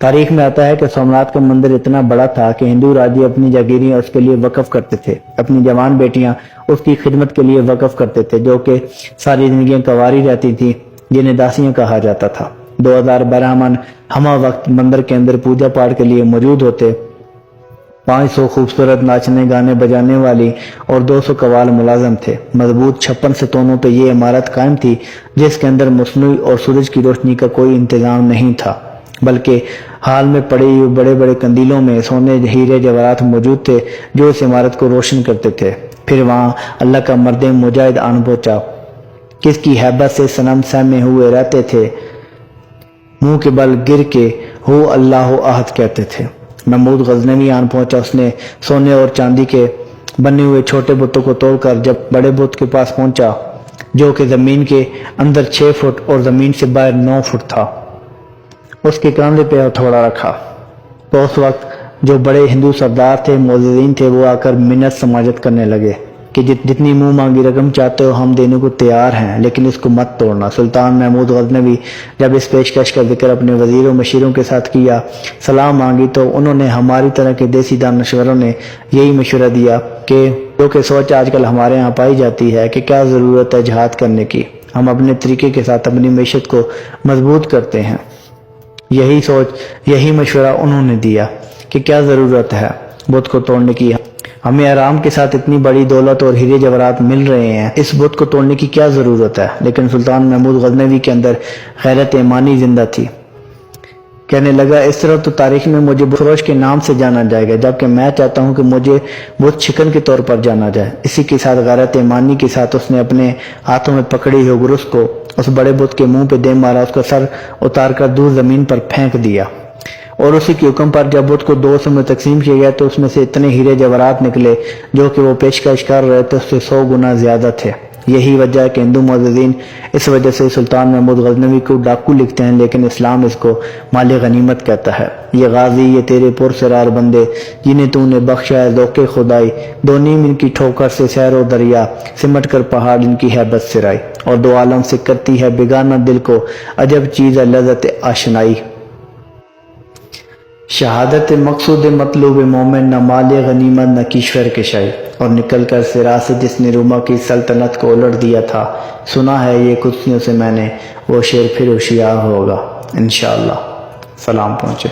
تاریخ میں آتا ہے کہ سومناتھ کا مندر اتنا بڑا تھا کہ ہندو راجی اپنی جاگیریاں اس کے لیے وقف کرتے تھے، اپنی جوان بیٹیاں اس کی خدمت کے لیے وقف کرتے تھے، جو کہ ساری زندگیاں کنواری رہتی تھی، جنہیں داسیاں کہا جاتا تھا۔ 2000 برہمن ہمہ وقت مندر کے اندر پوجا پاٹ کے لیے موجود ہوتے۔ 500 خوبصورت ناچنے گانے بجانے والی اور 200 قوال ملازم تھے۔ مضبوط 56 ستونوں پہ یہ عمارت قائم تھی، جس کے اندر مصنوعی اور سورج کی روشنی کا کوئی انتظام نہیں تھا، بلکہ حال میں پڑے ہوئے بڑے بڑے قندیلوں میں سونے ہیرے جواہرات موجود تھے جو اس عمارت کو روشن کرتے تھے۔ پھر وہاں اللہ کا مرد مجاہد آن پہنچا، کس کی ہیبت سے صنم سہمے ہوئے رہتے تھے، منہ کے بل گر کے ہو اللہ احد کہتے تھے۔ محمود غزنوی آن پہنچا، اس نے سونے اور چاندی کے بنے ہوئے چھوٹے بتوں کو توڑ کر جب بڑے بت کے پاس پہنچا جو کہ زمین کے اندر 6 فٹ اور زمین سے باہر 9 فٹ تھا، اس کے کاندھے پہ ہتھوڑا رکھا تو اس وقت جو بڑے ہندو سردار تھے، معززین تھے، وہ آ کر منت سماجت کرنے لگے کہ جتنی منہ مانگی رقم چاہتے ہو ہم دینے کو تیار ہیں، لیکن اس کو مت توڑنا۔ سلطان محمود غزنوی جب اس پیشکش کا ذکر اپنے وزیروں و مشیروں کے ساتھ کیا، سلام مانگی، تو انہوں نے ہماری طرح کے دیسی دانشوروں نے یہی مشورہ دیا کہ جو کہ سوچ آج کل ہمارے ہاں پائی جاتی ہے کہ کیا ضرورت ہے جہاد کرنے کی، ہم اپنے طریقے کے ساتھ اپنی معیشت کو مضبوط کرتے ہیں۔ یہی سوچ، یہی مشورہ انہوں نے دیا کہ کیا ضرورت ہے بت کو توڑنے کی، ہمیں آرام کے ساتھ اتنی بڑی دولت اور ہیرے جواہرات مل رہے ہیں، اس بت کو توڑنے کی کیا ضرورت ہے۔ لیکن سلطان محمود غزنوی کے اندر غیرت ایمانی زندہ تھی۔ کہنے لگا اس طرح تو تاریخ میں مجھے بت فروش کے نام سے جانا جائے گا، جبکہ میں چاہتا ہوں کہ مجھے بت شکن کے طور پر جانا جائے۔ اسی کے ساتھ غیرت ایمانی کے ساتھ اس نے اپنے ہاتھوں میں پکڑی ہوئی گرس کو اس بڑے بت کے منہ پہ دے مارا، اس کا سر اتار کر دور زمین پر پھینک دیا، اور اسی کے حکم پر جب بت کو 2 حصوں میں تقسیم کیا گیا تو اس میں سے اتنے ہیرے جواہرات نکلے جو کہ وہ پیشکش کر رہے تھے اس سے 100 گنا زیادہ تھے۔ یہی وجہ ہے کہ ہندو معززین اس وجہ سے سلطان محمود غزنوی کو ڈاکو لکھتے ہیں، لیکن اسلام اس کو مال غنیمت کہتا ہے۔ یہ غازی، یہ تیرے پرسرار بندے جنہیں تو نے بخشا ہے ذوق خدائی، دو نیم ان کی ٹھوکر سے سیر و دریا، سمٹ کر پہاڑ ان کی ہیبت سرائی، اور 2 عالم سے کرتی ہے بیگانہ دل کو عجب چیز ہے لذت آشنائی۔ شہادت مقصود مطلوب مومن، نہ مال غنیمت نہ کشور کشائی، اور نکل کر صراع سے جس نے روما کی سلطنت کو الٹ دیا تھا، سنا ہے یہ قدسیوں سے میں نے، وہ شعر پھر ہوشیار ہوگا انشاءاللہ۔ سلام پہنچے۔